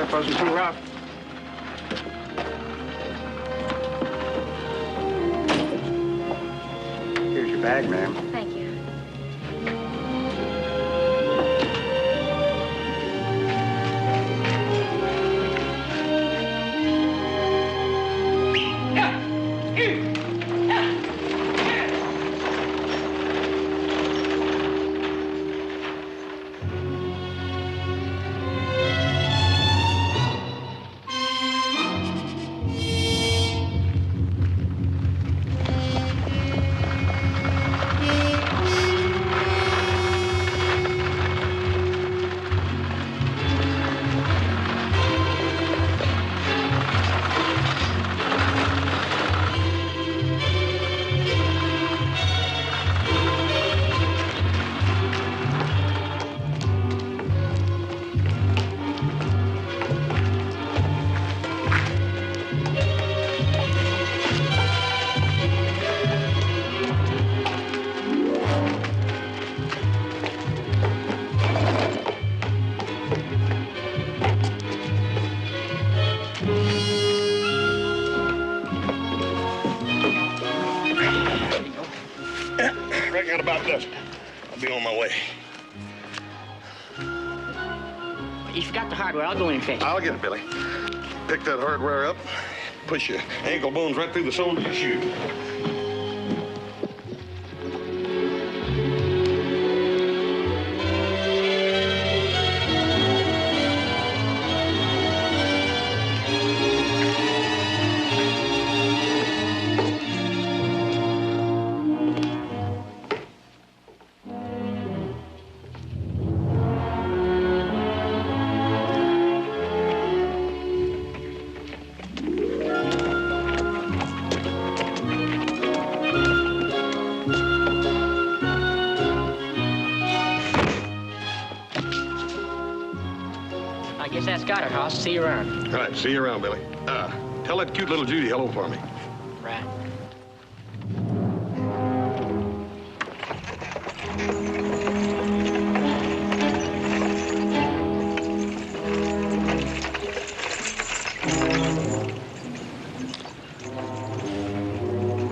That wasn't too rough. Here's your bag, ma'am. Thank you. Reckon about dusk. I'll be on my way. You forgot the hardware. I'll go in and fetch it. I'll get it, Billy. Pick that hardware up. Push your ankle bones right through the sole of your shoe. Got it, Hoss. See you around. All right, see you around, Billy. Tell that cute little Judy hello for me. Right.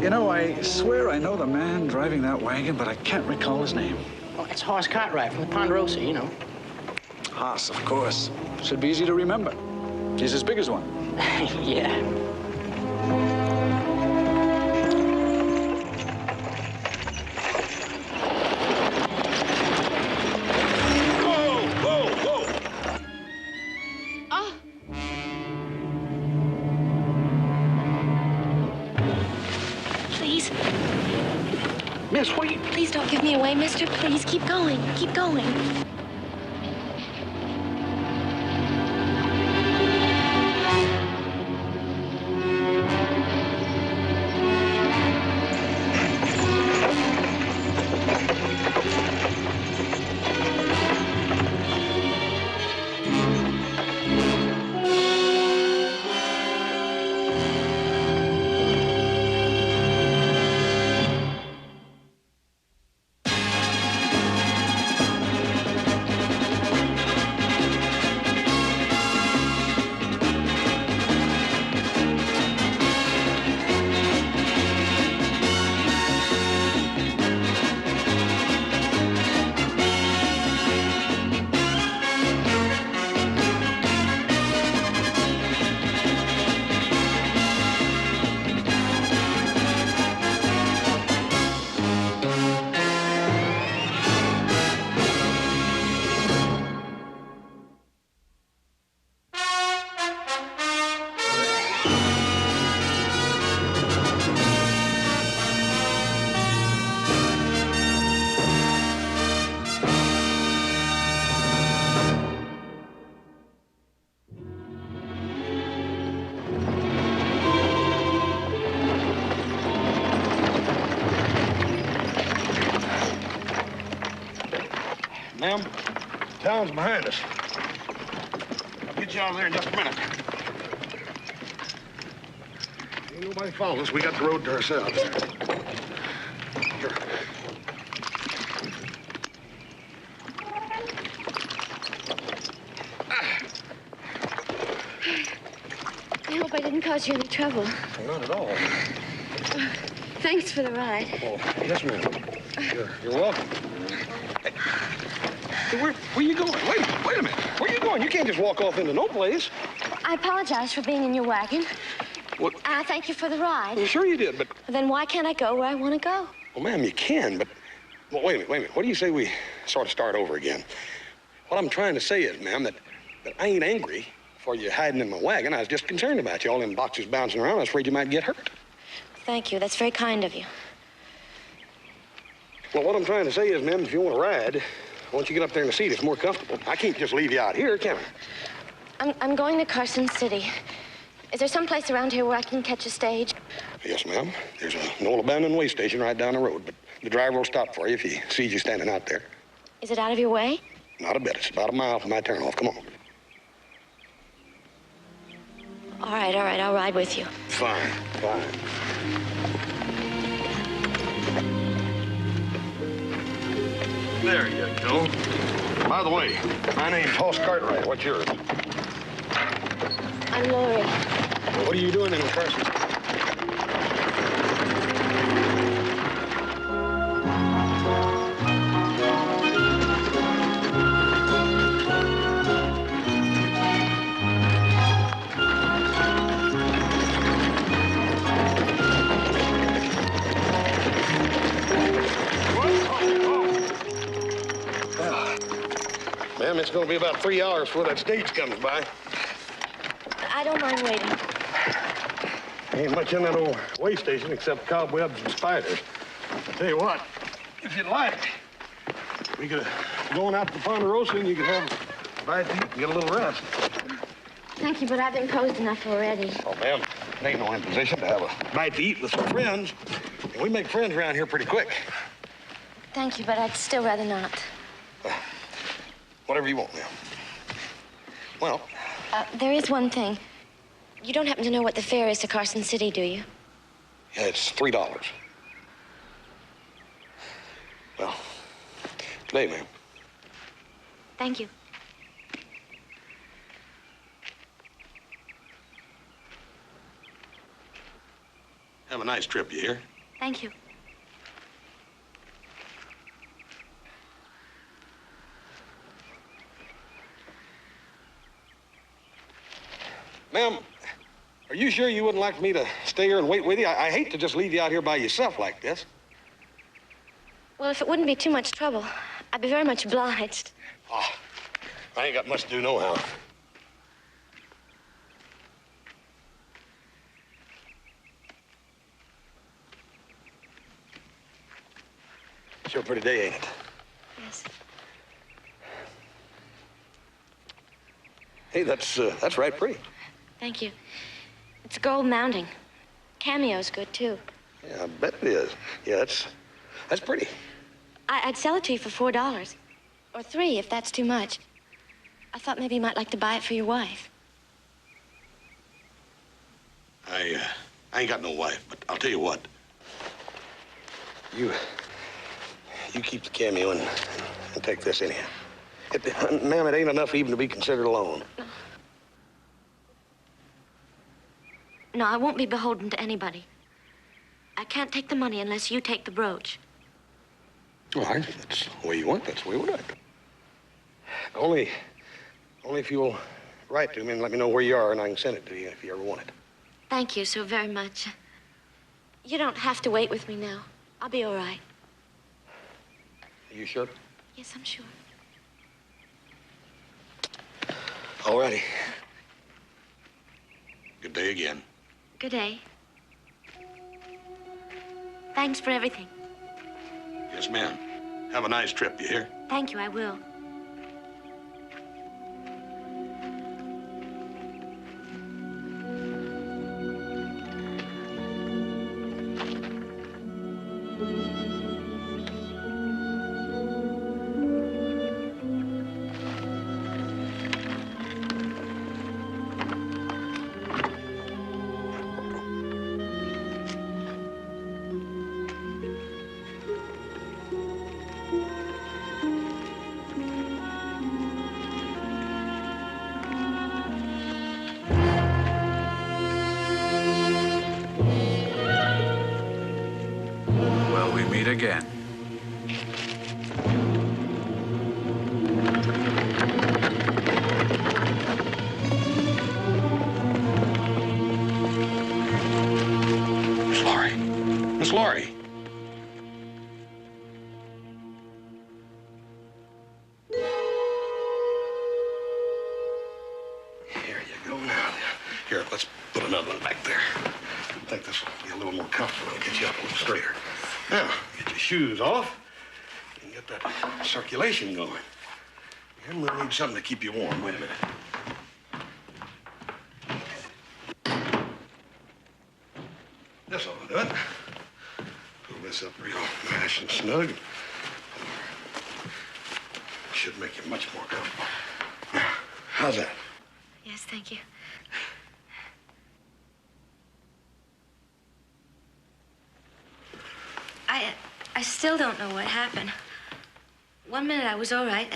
You know, I swear I know the man driving that wagon, but I can't recall his name. Oh, it's Hoss Cartwright from the Ponderosa, you know. Haas, of course. Should be easy to remember. He's as big as one. Yeah. Whoa, whoa, whoa! Oh. Please. Miss, what are you... Please don't give me away, mister. Please, keep going. Keep going. Ma'am, town's behind us. I'll get you out there in just a minute. Ain't nobody following us. We got the road to ourselves. Here. didn't cause you any trouble. Not at all. Thanks for the ride. Oh, yes, ma'am. You're welcome. Hey, where you going? Wait a minute. Where you going? You can't just walk off into no place. I apologize for being in your wagon. What? I thank you for the ride. Well, sure you did, but... Then why can't I go where I want to go? Well, ma'am, you can, but... Well, wait a minute. What do you say we sort of start over again? What I'm trying to say is, ma'am, that I ain't angry for you hiding in my wagon. I was just concerned about you. All them boxes bouncing around. I was afraid you might get hurt. Thank you. That's very kind of you. Well, what I'm trying to say is, ma'am, if you want to ride, once you get up there in the seat, it's more comfortable. I can't just leave you out here, can I? I'm going to Carson City. Is there some place around here where I can catch a stage? Yes, ma'am. There's an old abandoned way station right down the road, but the driver will stop for you if he sees you standing out there. Is it out of your way? Not a bit. It's about a mile from my turnoff. Come on. All right. I'll ride with you. Fine. There you go. By the way, my name's Hoss Cartwright. What's yours? I'm Laurie. What are you doing in Carson? Ma'am, it's going to be about 3 hours before that stage comes by. I don't mind waiting. Ain't much in that old way station except cobwebs and spiders. I tell you what, if you'd like, we could go on out to the Ponderosa and you could have a bite to eat and get a little rest. Thank you, but I've been posed enough already. Oh, ma'am, it ain't no imposition to have a bite to eat with some friends. And we make friends around here pretty quick. Thank you, but I'd still rather not. Whatever you want, ma'am. Well... there is one thing. You don't happen to know what the fare is to Carson City, do you? Yeah, it's $3. Well, today, ma'am. Thank you. Have a nice trip, you hear? Thank you. Ma'am, are you sure you wouldn't like me to stay here and wait with you? I hate to just leave you out here by yourself like this. Well, if it wouldn't be too much trouble, I'd be very much obliged. Oh, I ain't got much to do nohow. Sure a pretty day, ain't it? Yes. Hey, that's right pretty. Thank you. It's gold mounting. Cameo's good, too. Yeah, I bet it is. Yeah, that's pretty. I'd sell it to you for $4. Or $3, if that's too much. I thought maybe you might like to buy it for your wife. I ain't got no wife, but I'll tell you what. You keep the cameo and take this anyhow. Ma'am, it ain't enough even to be considered a loan. No, I won't be beholden to anybody. I can't take the money unless you take the brooch. All right, that's the way you want. That's the way we'll do it. Only if you'll write to me and let me know where you are, and I can send it to you if you ever want it. Thank you so very much. You don't have to wait with me now. I'll be all right. Are you sure? Yes, I'm sure. All righty. Good day again. Good day. Thanks for everything. Yes, ma'am. Have a nice trip, you hear? Thank you, I will. again. Miss Laurie. Miss Laurie. Here you go now. Here, let's put another one back there. I think this will be a little more comfortable. It'll get you up a little straighter. Now, get your shoes off and get that circulation going. And we'll need something to keep you warm. Wait a minute. This ought to do it. Pull this up real nice and snug. Should make you much more comfortable. Now, how's that? Yes, thank you. I still don't know what happened. One minute I was all right,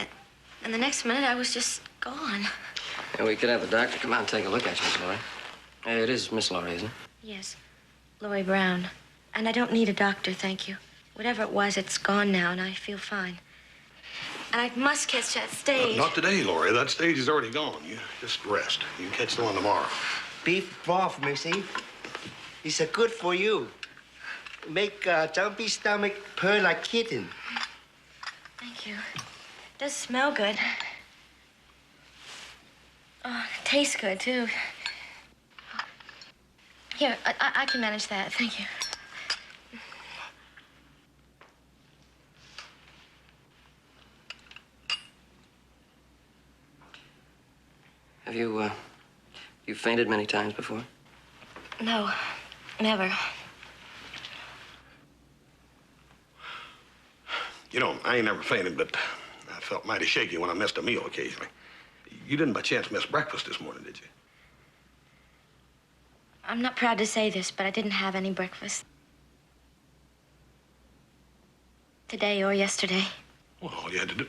and the next minute I was just gone. Yeah, we could have the doctor come out and take a look at you, Miss Laurie. Hey, it is Miss Laurie, isn't it? Yes, Laurie Brown. And I don't need a doctor, thank you. Whatever it was, it's gone now, and I feel fine. And I must catch that stage. Not today, Laurie. That stage is already gone. You just rest. You can catch the one tomorrow. Beef broth, Missy. It's good for you. Make jumpy stomach purr like kitten. Thank you. It does smell good. Oh, it tastes good, too. Here, I can manage that. Thank you. Have you fainted many times before? No, never. You know, I ain't never fainted, but I felt mighty shaky when I missed a meal occasionally. You didn't by chance miss breakfast this morning, did you? I'm not proud to say this, but I didn't have any breakfast. Today or yesterday. Well, all you had to do...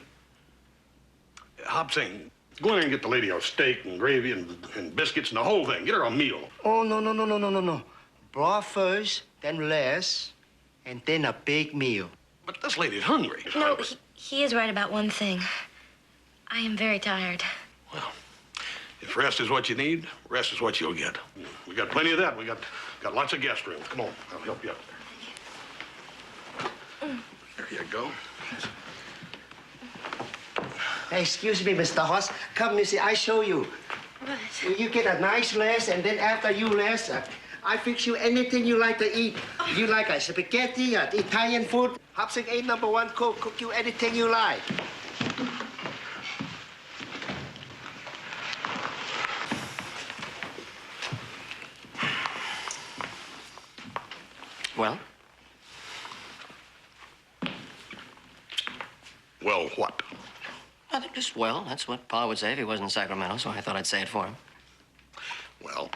Hobson, go in there and get the lady a steak and gravy and biscuits and the whole thing. Get her a meal. Oh, no. Broth first, then less, and then a big meal. But this lady's hungry. No, he is right about one thing. I am very tired. Well, if rest is what you need, rest is what you'll get. We got plenty of that. We got lots of guest rooms. Come on, I'll help you up there. There you go. Hey, excuse me, Mr. Hoss. Come, Missy, I show you. What? You get a nice rest, and then after you rest, I fix you anything you like to eat. Oh. You like a spaghetti, Italian food. Hobson ain't #1 cook. Cook you anything you like. Well? Well, what? I think just well. That's what Pa would say if he wasn't in Sacramento, so I thought I'd say it for him. Well,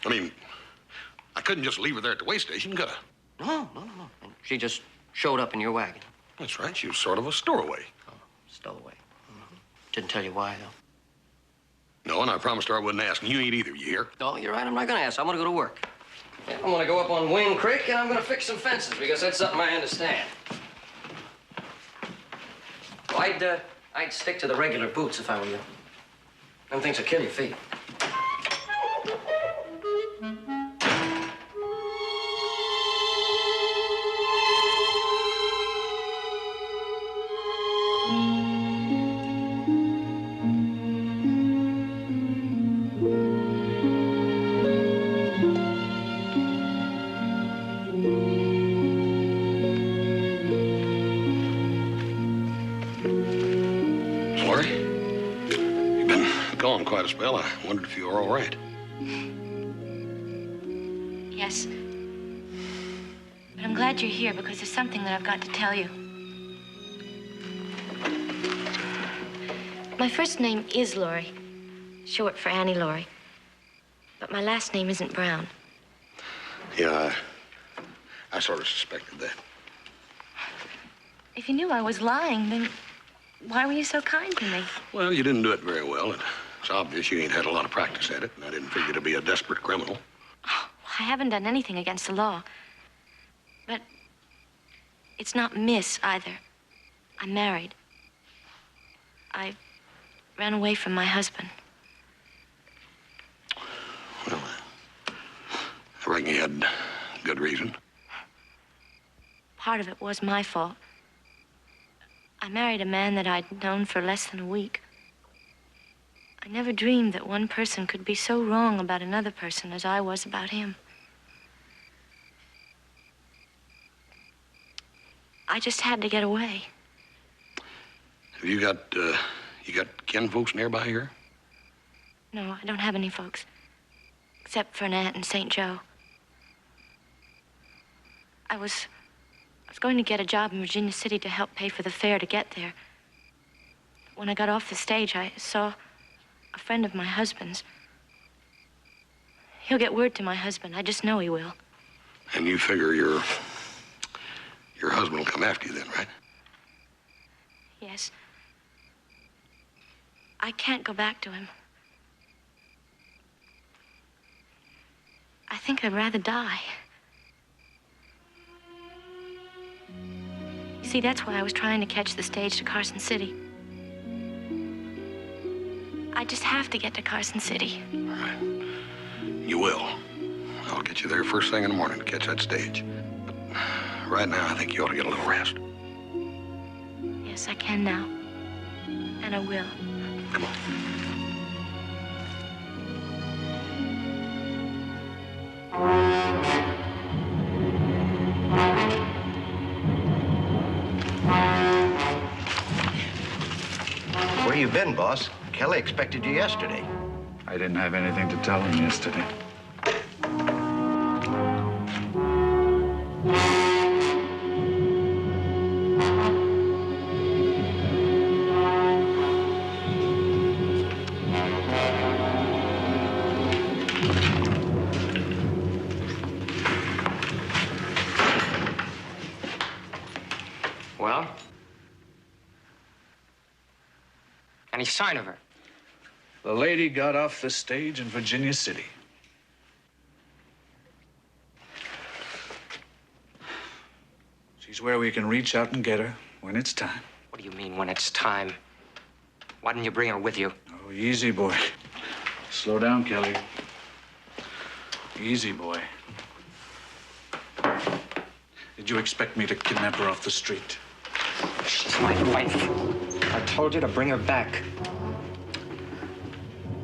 I mean, I couldn't just leave her there at the way station, could I? No. And she just showed up in your wagon. That's right. She was sort of a stowaway. Oh, stowaway. Didn't tell you why, though. No, and I promised her I wouldn't ask, and you ain't either, you hear? Oh, you're right. I'm not going to ask. I'm going to go to work. Yeah, I'm going to go up on Wing Creek, and I'm going to fix some fences, because that's something I understand. Oh, I'd stick to the regular boots if I were you. Them things will kill your feet. Quite a spell. I wondered if you were all right. Yes. But I'm glad you're here because there's something that I've got to tell you. My first name is Laurie, short for Annie Laurie. But my last name isn't Brown. Yeah, I sort of suspected that. If you knew I was lying, then why were you so kind to me? Well, you didn't do it very well. It's obvious you ain't had a lot of practice at it, and I didn't figure to be a desperate criminal. Oh, I haven't done anything against the law. But It's not Miss either. I'm married. I ran away from my husband. Well, I reckon you had good reason. Part of it was my fault. I married a man that I'd known for less than a week. I never dreamed that one person could be so wrong about another person as I was about him. I just had to get away. Have you got kin folks nearby here? No, I don't have any folks. Except for an aunt in St. Joe. I was going to get a job in Virginia City to help pay for the fare to get there. When I got off the stage, I saw a friend of my husband's. He'll get word to my husband. I just know he will. And you figure your husband will come after you then, right? Yes. I can't go back to him. I think I'd rather die. You see, that's why I was trying to catch the stage to Carson City. I just have to get to Carson City. All right. You will. I'll get you there first thing in the morning to catch that stage. But right now, I think you ought to get a little rest. Yes, I can now. And I will. Come on. Where you been, boss? Kelly expected you yesterday. I didn't have anything to tell him yesterday. Well? Any sign of her? The lady got off the stage in Virginia City. She's where we can reach out and get her when it's time. What do you mean, when it's time? Why didn't you bring her with you? Oh, easy, boy. Slow down, Kelly. Easy, boy. Did you expect me to kidnap her off the street? She's my wife. I told you to bring her back.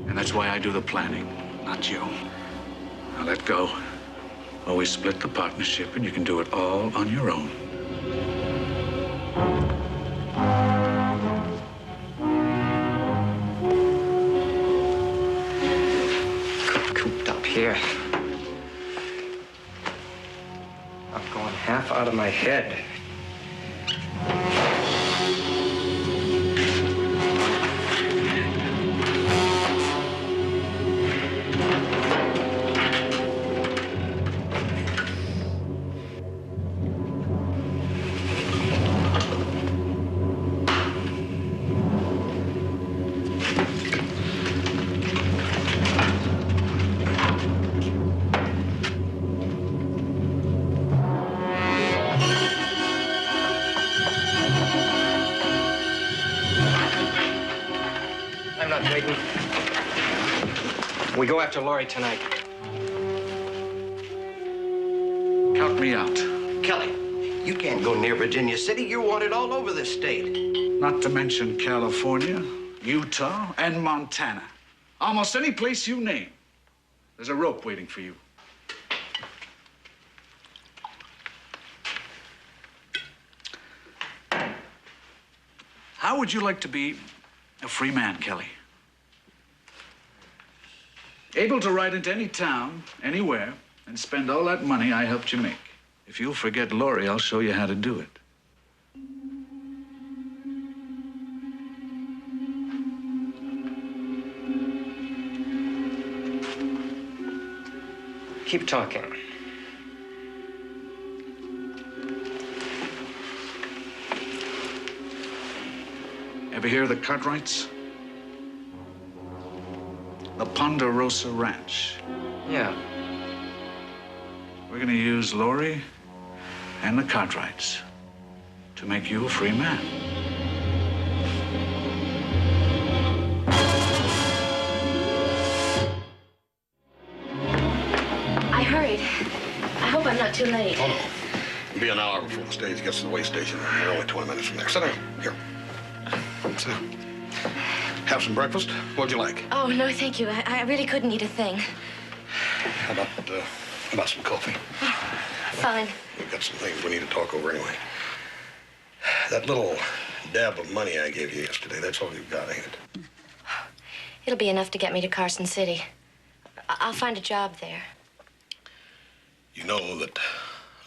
And that's why I do the planning, not you. Now let go. Always split the partnership, and you can do it all on your own. Cooped up here. I'm going half out of my head. We go after Laurie tonight. Count me out. Kelly, you can't go near Virginia City. You're wanted all over this state. Not to mention California, Utah, and Montana. Almost any place you name. There's a rope waiting for you. How would you like to be a free man, Kelly? Able to ride into any town, anywhere, and spend all that money I helped you make. If you'll forget Laurie, I'll show you how to do it. Keep talking. Ever hear of the Cartwrights? The Ponderosa Ranch. Yeah. We're gonna use Laurie and the Cartwrights. to make you a free man. I hurried. I hope I'm not too late. Oh, no. It'll be an hour before the stage gets to the way station. We're only 20 minutes from there. Sit down. Here. Sit down. Have some breakfast? What'd you like? Oh, no, thank you. I really couldn't eat a thing. How about some coffee? Fine. We've got some things we need to talk over anyway. That little dab of money I gave you yesterday, that's all you've got, ain't it? It'll be enough to get me to Carson City. I'll find a job there. You know that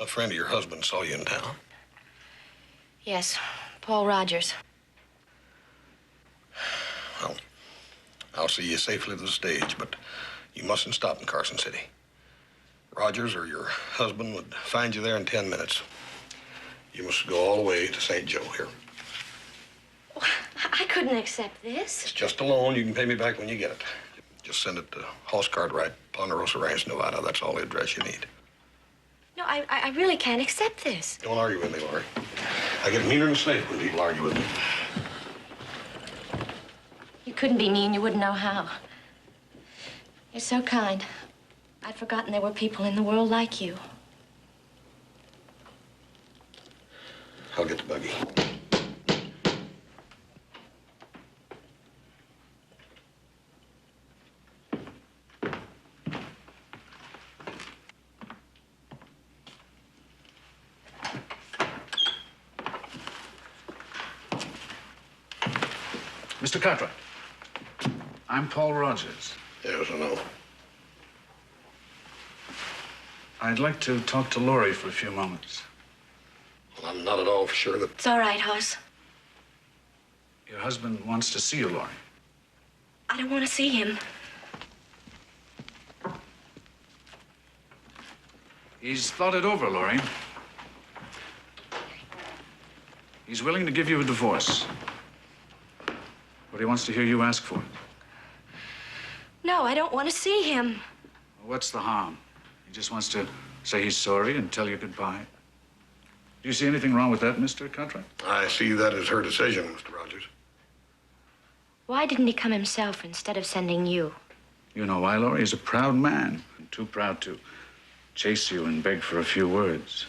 a friend of your husband saw you in town? Yes, Paul Rogers. Well, I'll see you safely to the stage, but you mustn't stop in Carson City. Rogers or your husband would find you there in 10 minutes. You must go all the way to St. Joe here. I couldn't accept this. It's just a loan. You can pay me back when you get it. Just send it to Hoss Cartwright, Ponderosa Ranch, Nevada. That's all the address you need. No, I really can't accept this. Don't argue with me, Laurie. I get meaner than a snake when people argue with me. You couldn't be mean. You wouldn't know how. You're so kind. I'd forgotten there were people in the world like you. I'll get the buggy. Mr. Cartwright, I'm Paul Rogers. Yes, I know. I'd like to talk to Laurie for a few moments. Well, I'm not at all sure that... It's all right, Hoss. Your husband wants to see you, Laurie. I don't want to see him. He's thought it over, Laurie. He's willing to give you a divorce. But he wants to hear you ask for it. No, I don't want to see him. Well, what's the harm? He just wants to say he's sorry and tell you goodbye. Do you see anything wrong with that, Mr. Cartwright? I see that as her decision, Mr. Rogers. Why didn't he come himself instead of sending you? You know why, Laurie? He's a proud man. Too proud to chase you and beg for a few words.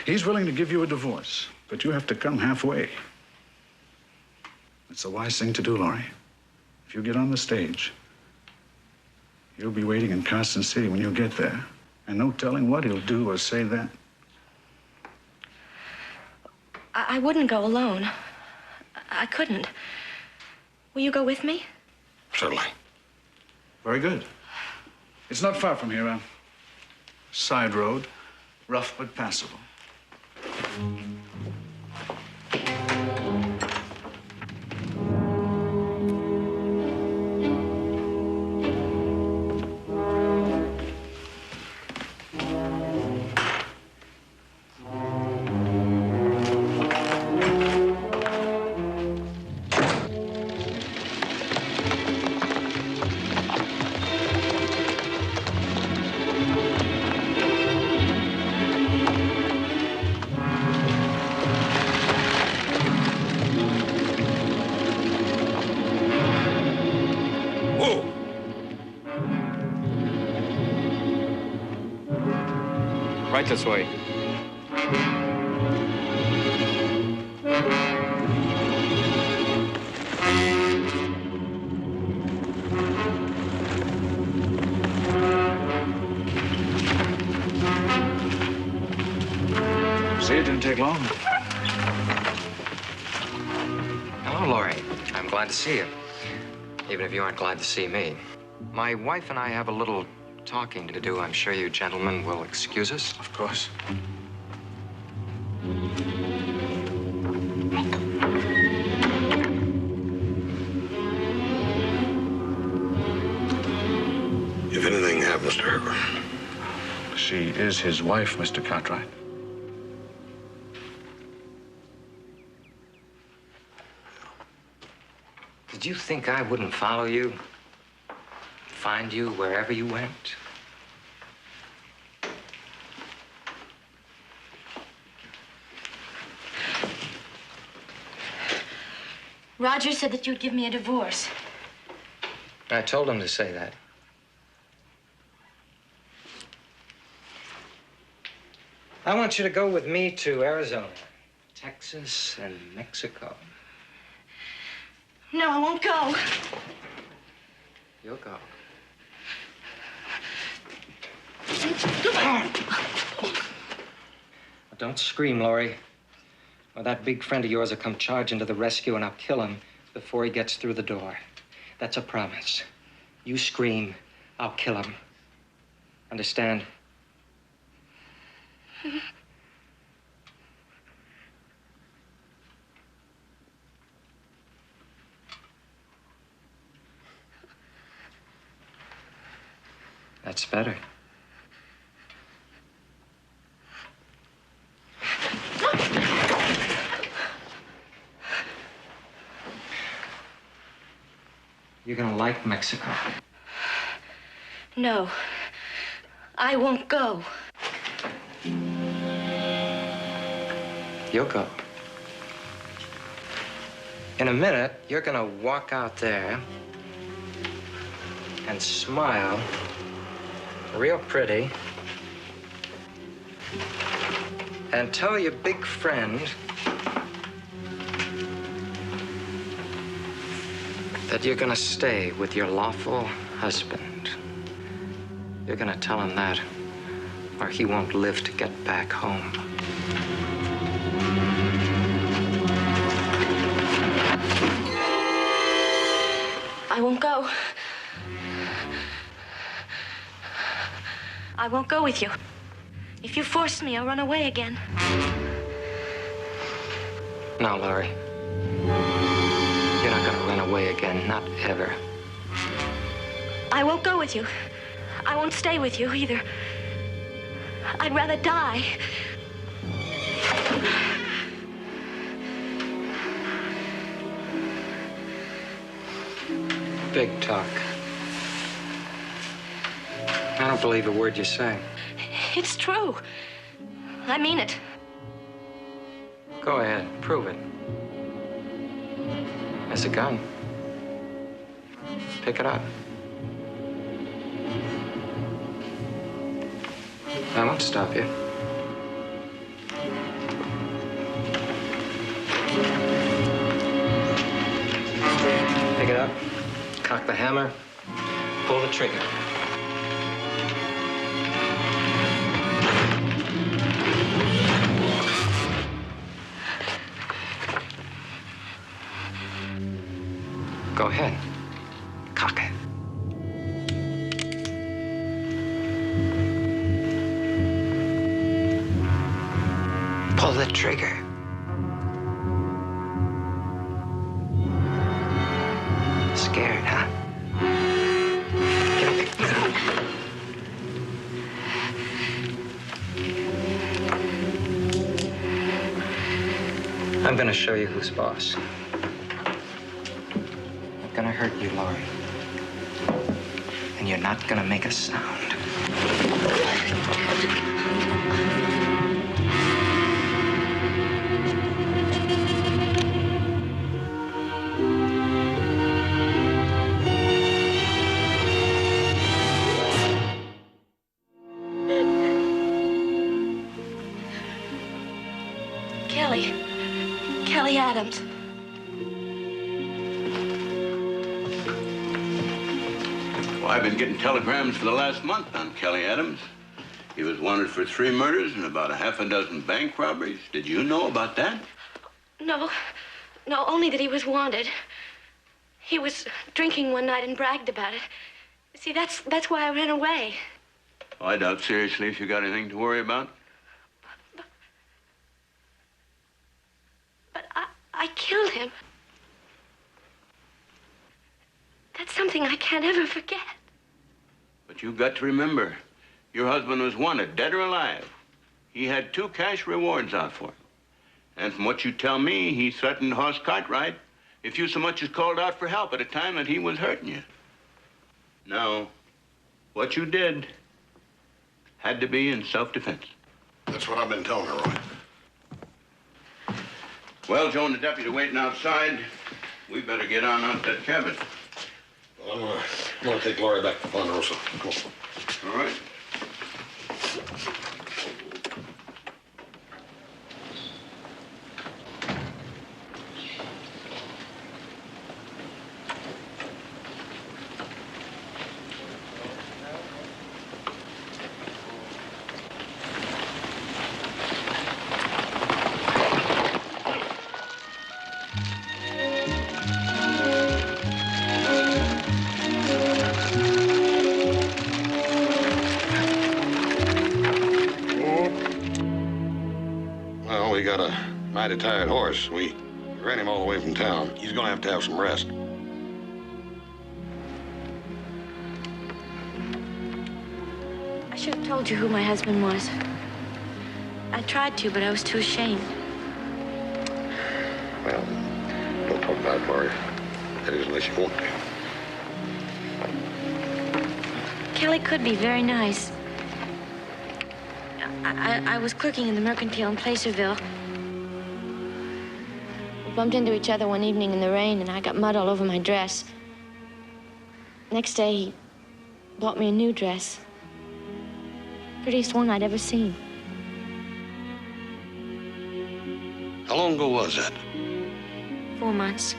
He's willing to give you a divorce, but you have to come halfway. It's a wise thing to do, Laurie. If you get on the stage, you'll be waiting in Carson City when you get there. And no telling what he'll do or say then. I wouldn't go alone. I couldn't. Will you go with me? Certainly. Very good. It's not far from here, a side road, rough but passable. Right this way. See, it didn't take long. Hello, Laurie. I'm glad to see you. Even if you aren't glad to see me. My wife and I have a little talking to do. I'm sure you gentlemen will excuse us. Of course. If anything happens to her... She is his wife, Mr. Cartwright. Did you think I wouldn't follow you? Find you wherever you went? Roger said that you'd give me a divorce. I told him to say that. I want you to go with me to Arizona, Texas, and Mexico. No, I won't go. You'll go. Don't scream, Laurie, or that big friend of yours will come charging to the rescue and I'll kill him before he gets through the door. That's a promise. You scream, I'll kill him. Understand? That's better. You're gonna like Mexico. No, I won't go. You'll go. In a minute, you're gonna walk out there and smile real pretty and tell your big friend that you're gonna stay with your lawful husband. You're gonna tell him that, or he won't live to get back home. I won't go. I won't go with you. If you force me, I'll run away again. No, Laurie. You're not gonna run away again, not ever. I won't go with you. I won't stay with you either. I'd rather die. Big talk. I don't believe a word you say. It's true. I mean it. Go ahead, prove it. There's a gun. Pick it up. I won't stop you. Pick it up, cock the hammer, pull the trigger. Go ahead. Cock it. Pull the trigger. Scared, huh? Get up. I'm gonna show you who's boss. Gonna hurt you, Laurie. And you're not gonna make a sound. Kelly Adams. Well, I've been getting telegrams for the last month on Kelly Adams. He was wanted for 3 murders and about a half a dozen bank robberies. Did you know about that? No, only that he was wanted. He was drinking one night and bragged about it. See, that's why I ran away. Oh, I doubt seriously if you got anything to worry about. But I killed him. That's something I can't ever forget. But you've got to remember, your husband was wanted, dead or alive. He had 2 cash rewards out for him. And from what you tell me, he threatened Hoss Cartwright if you so much as called out for help at a time that he was hurting you. Now, what you did had to be in self-defense. That's what I've been telling her, Roy. Well, Joan, the deputy waiting outside. We better get on out that cabin. Well, I'm gonna take Laurie back to Ponderosa. Come on. All right. Well, we got a mighty tired horse. We ran him all the way from town. He's gonna have some rest. I should have told you who my husband was. I tried to, but I was too ashamed. Well, don't talk about it, Laurie. That is, unless you want to. Kelly could be very nice. I was clerking in the Mercantile in Placerville. We bumped into each other one evening in the rain, and I got mud all over my dress. Next day, he bought me a new dress. Prettiest one I'd ever seen. How long ago was that? 4 months.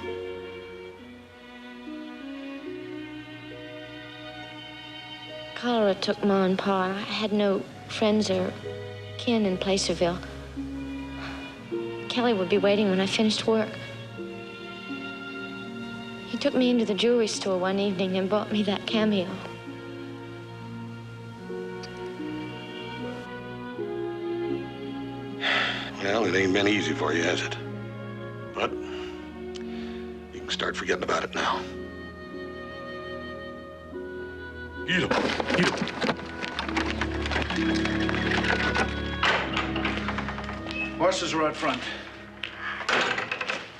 Cholera took Ma and Pa, and I had no friends or kin in Placerville. Kelly would be waiting when I finished work. He took me into the jewelry store one evening and bought me that cameo. Well, it ain't been easy for you, has it? But you can start forgetting about it now. Get up. Get up. Horses are out front.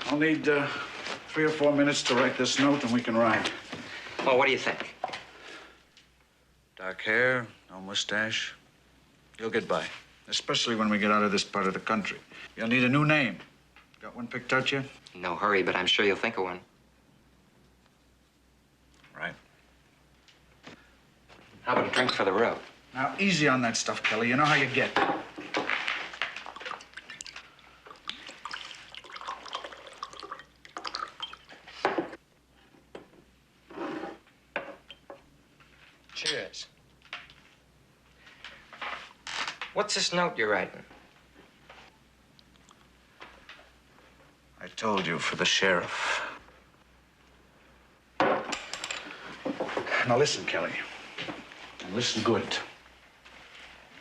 I'll need 3 or 4 minutes to write this note and we can ride. Well, what do you think? Dark hair, no mustache. You'll get by, especially when we get out of this part of the country. You'll need a new name. Got one picked out yet? No hurry, but I'm sure you'll think of one. Right. How about a drink for the road? Now, easy on that stuff, Kelly. You know how you get. Cheers. What's this note you're writing? I told you, for the sheriff. Now listen, Kelly. And listen good.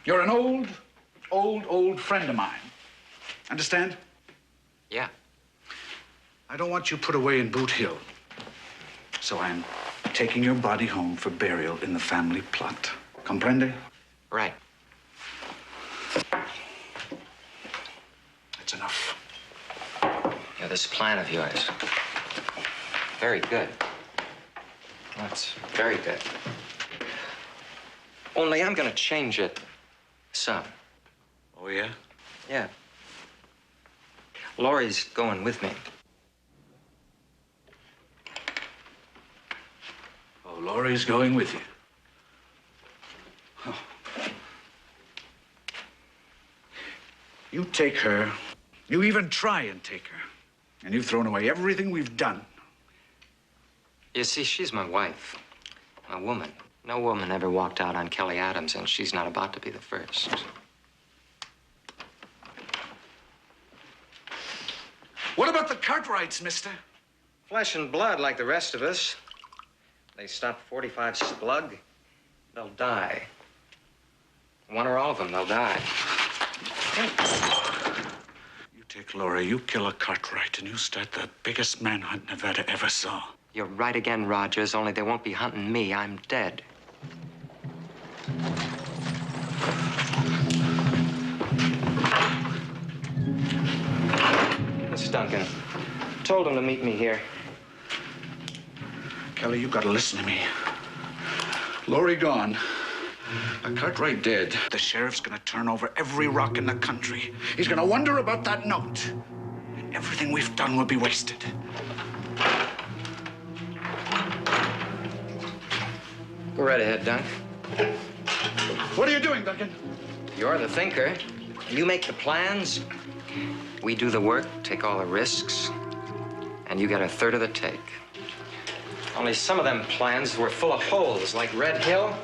You're an old friend of mine. Understand? Yeah. I don't want you put away in Boot Hill. So I'm taking your body home for burial in the family plot. Comprende? Right. That's enough. Yeah, this plan of yours. Very good. That's very good. Only I'm gonna change it some. Oh, yeah? Yeah. Laurie's going with me. Oh, Laurie's going with you. Oh. You take her. You even try and take her. And you've thrown away everything we've done. You see, she's my wife. A woman. No woman ever walked out on Kelly Adams, and she's not about to be the first. What about the Cartwrights, mister? Flesh and blood like the rest of us. They stop 45 slug, they'll die. One or all of them, they'll die. You take Laurie, you kill a Cartwright, and you start the biggest manhunt Nevada ever saw. You're right again, Rogers, only they won't be hunting me. I'm dead. Miss Duncan, told him to meet me here. Kelly, you gotta listen to me. Laurie gone. A Cartwright dead. The sheriff's gonna turn over every rock in the country. He's gonna wonder about that note. And everything we've done will be wasted. Go right ahead, Dunk. What are you doing, Duncan? You're the thinker. You make the plans. We do the work, take all the risks, and you get a third of the take. Only some of them plans were full of holes, like Red Hill.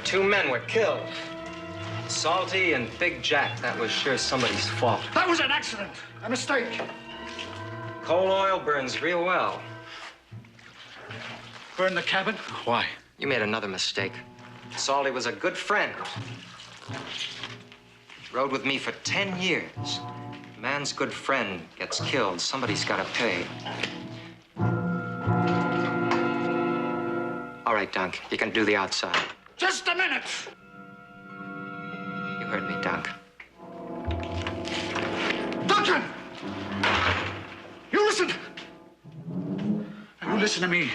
2 men were killed. Salty and Big Jack. That was sure somebody's fault. That was an accident, a mistake. Coal oil burns real well. Burn the cabin? Why? You made another mistake. Salty was a good friend. Rode with me for 10 years. A man's good friend gets killed. Somebody's got to pay. All right, Dunk. You can do the outside. Just a minute. You heard me, Dunk. Duncan! You listen. Now, you listen to me.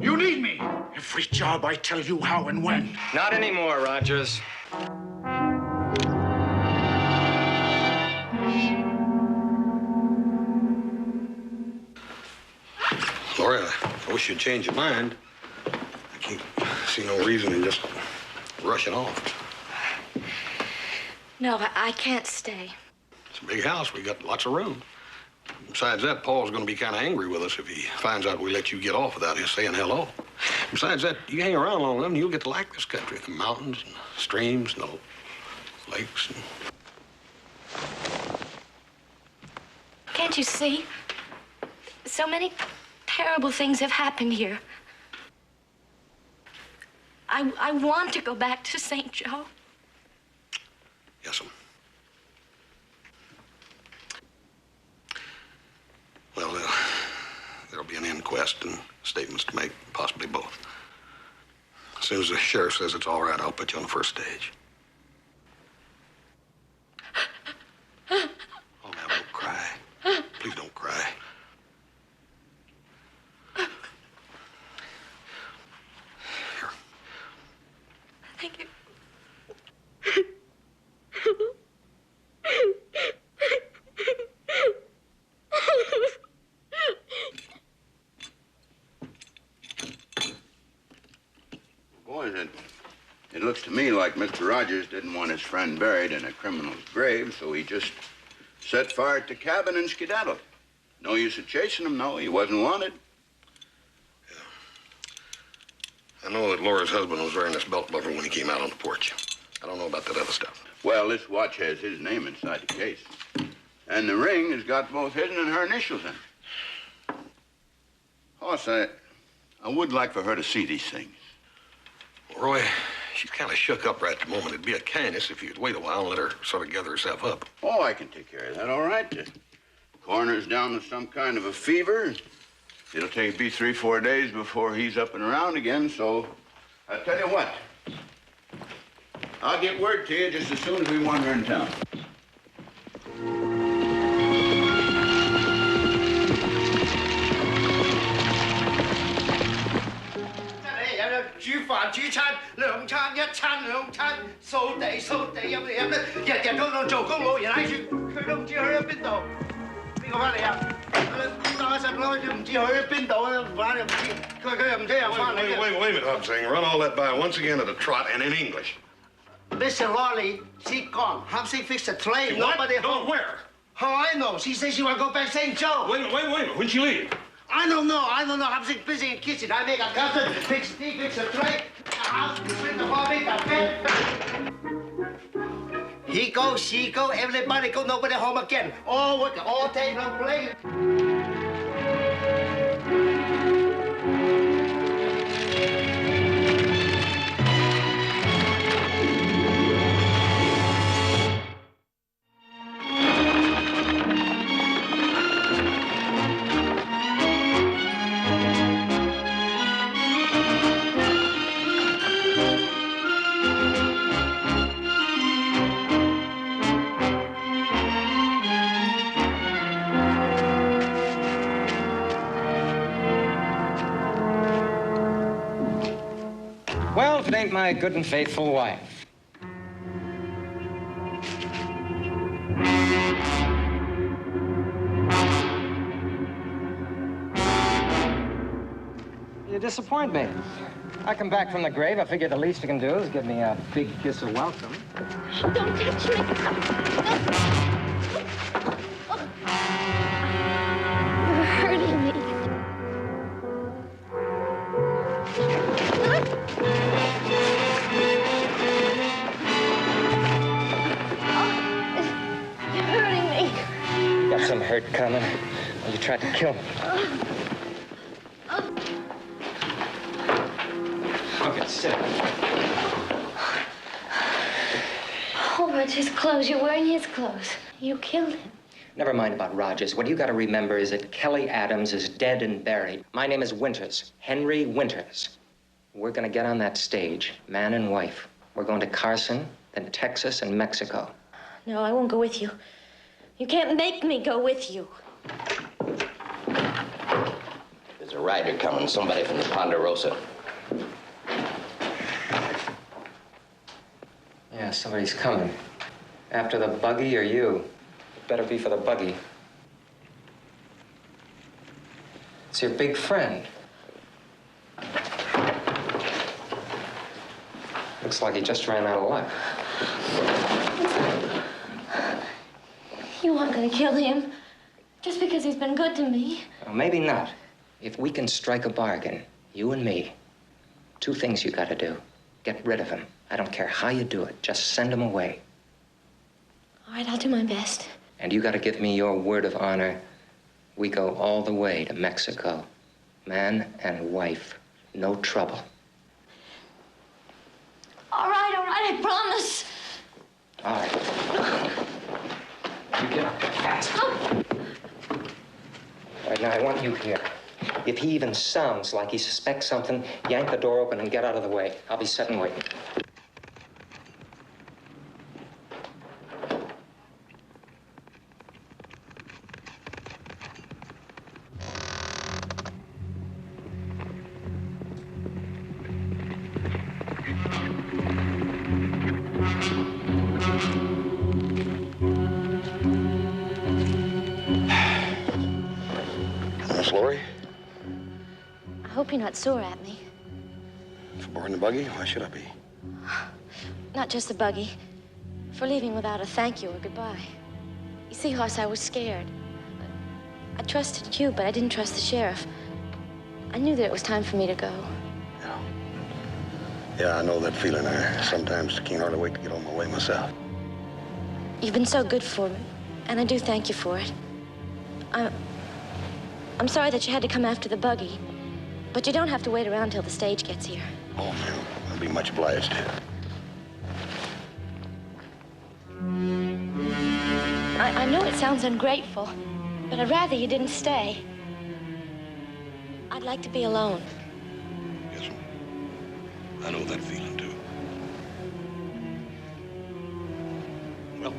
You need me. Every job I tell you how and when. Not anymore, Rogers. Laurie, I wish you'd change your mind. I can't see no reason in just rushing off. No, I can't stay. It's a big house. We got lots of room. Besides that, Paul's going to be kind of angry with us if he finds out we let you get off without his saying hello. Besides that, you hang around long enough and you'll get to like this country. The mountains and the streams and the lakes. Can't you see? So many terrible things have happened here. I want to go back to St. Joe. Yes'm. Well, there'll be an inquest and statements to make, possibly both. As soon as the sheriff says it's all right, I'll put you on the first stage. Oh, now, don't cry. Please don't cry. Here. Thank you. Boys, it looks to me like Mr. Rogers didn't want his friend buried in a criminal's grave, so he just set fire to the cabin and skedaddled. No use of chasing him, no. He wasn't wanted. I know that Laura's husband was wearing this belt buckle when he came out on the porch. I don't know about that other stuff. Well, this watch has his name inside the case. And the ring has got both his and her initials in it. Hoss, I would like for her to see these things. Well, Roy, she's kind of shook up right at the moment. It'd be a kindness if you'd wait a while and let her sort of gather herself up. Oh, I can take care of that, all right. The coroner's down with some kind of a fever. It'll be 3-4 days before he's up and around again, so I'll tell you what. I'll get word to you just as soon as we want her in town. Wait a minute, Hobsang. Run all that by once again at a trot and in English. Mr. Laurie, she gone. Hobson fixed the train. What? Nobody Going home. where? How I know? She says she want to go back St. Joe. Wait a minute. When'd she leave? I don't know. Hobson's busy in the kitchen. I make a custard, fix tea, fix a tray. The house, bring the hobby, the bed. He go, she go, everybody go, nobody home again. All work, all day, no play. Well, if it ain't my good and faithful wife. You disappoint me. I come back from the grave. I figure the least you can do is give me a big kiss of welcome. Don't touch me. You're hurting me. You're hurting me. You got some hurt coming when you tried to kill me. Okay, sit. Oh, but his clothes. You're wearing his clothes. You killed him. Never mind about Rogers. What you got to remember is that Kelly Adams is dead and buried. My name is Winters, Henry Winters. We're going to get on that stage, man and wife. We're going to Carson, then Texas and Mexico. No, I won't go with you. You can't make me go with you. There's a rider coming, somebody from the Ponderosa. Yeah, somebody's coming. After the buggy or you? It better be for the buggy. It's your big friend. Looks like he just ran out of luck. You aren't gonna kill him just because he's been good to me. Well, maybe not. If we can strike a bargain, you and me, two things you gotta do. Get rid of him. I don't care how you do it. Just send him away. All right, I'll do my best. And you gotta give me your word of honor. We go all the way to Mexico. Man and wife. No trouble. All right, I promise. All right. You get up fast. Oh. All right, now I want you here. If he even sounds like he suspects something, yank the door open and get out of the way. I'll be sitting waiting. Miss Laurie? I hope you're not sore at me. For boarding the buggy? Why should I be? Not just the buggy. For leaving without a thank you or goodbye. You see, Hoss, I was scared. I trusted you, but I didn't trust the sheriff. I knew that it was time for me to go. Yeah, I know that feeling. I sometimes can't hardly wait to get on my way myself. You've been so good for me, and I do thank you for it. I'm sorry that you had to come after the buggy, but you don't have to wait around till the stage gets here. Oh, no. I'll be much obliged. I know it sounds ungrateful, but I'd rather you didn't stay. I'd like to be alone. Yes, I know that feeling, too. Well.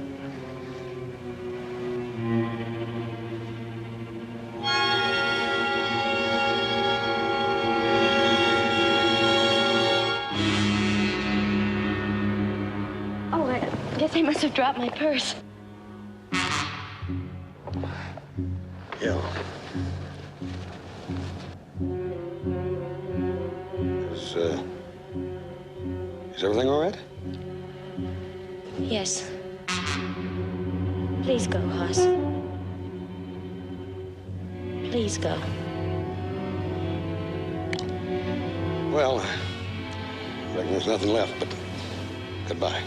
Oh, I guess I must have dropped my purse. Yeah. Is everything all right? Yes. Please go, Hoss. Please go. Well, I reckon there's nothing left, but goodbye.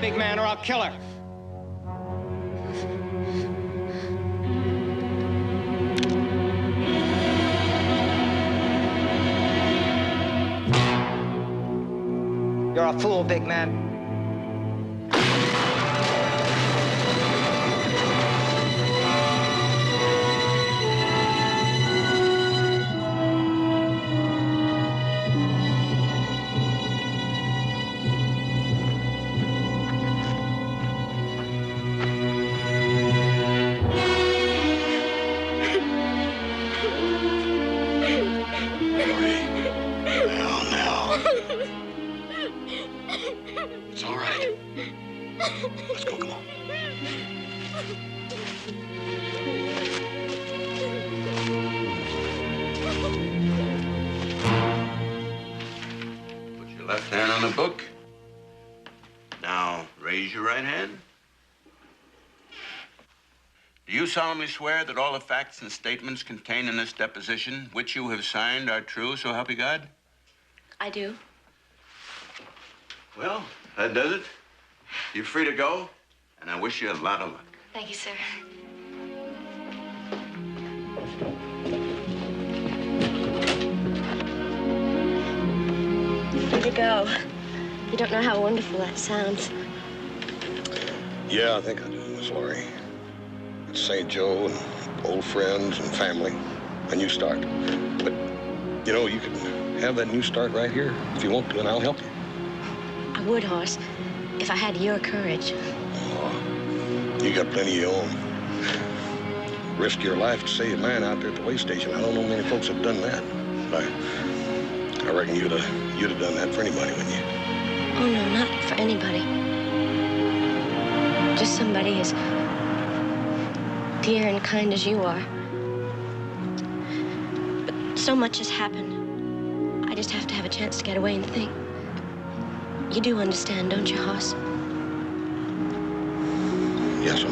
Big man, or I'll kill her. You're a fool, big man. Left hand on the book. Now, raise your right hand. Do you solemnly swear that all the facts and statements contained in this deposition, which you have signed, are true, so help you God? I do. Well, that does it. You're free to go, and I wish you a lot of luck. Thank you, sir. Free to go. You don't know how wonderful that sounds. Yeah, I think I do, Miss Laurie. It's St. Joe and old friends and family. A new start. But, you know, you can have that new start right here if you want to, and I'll help you. I would, Hoss, if I had your courage. Oh, you got plenty of your own. Risk your life to save mine out there at the way station. I don't know many folks have done that. But I reckon you'd have done that for anybody, wouldn't you? Oh, no, not for anybody. Just somebody as dear and kind as you are. But so much has happened. I just have to have a chance to get away and think. You do understand, don't you, Hoss? Yes, I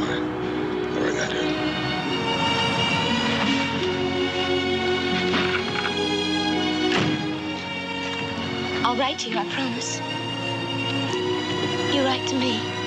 reckon I do. I'll write to you, I promise. You write to me.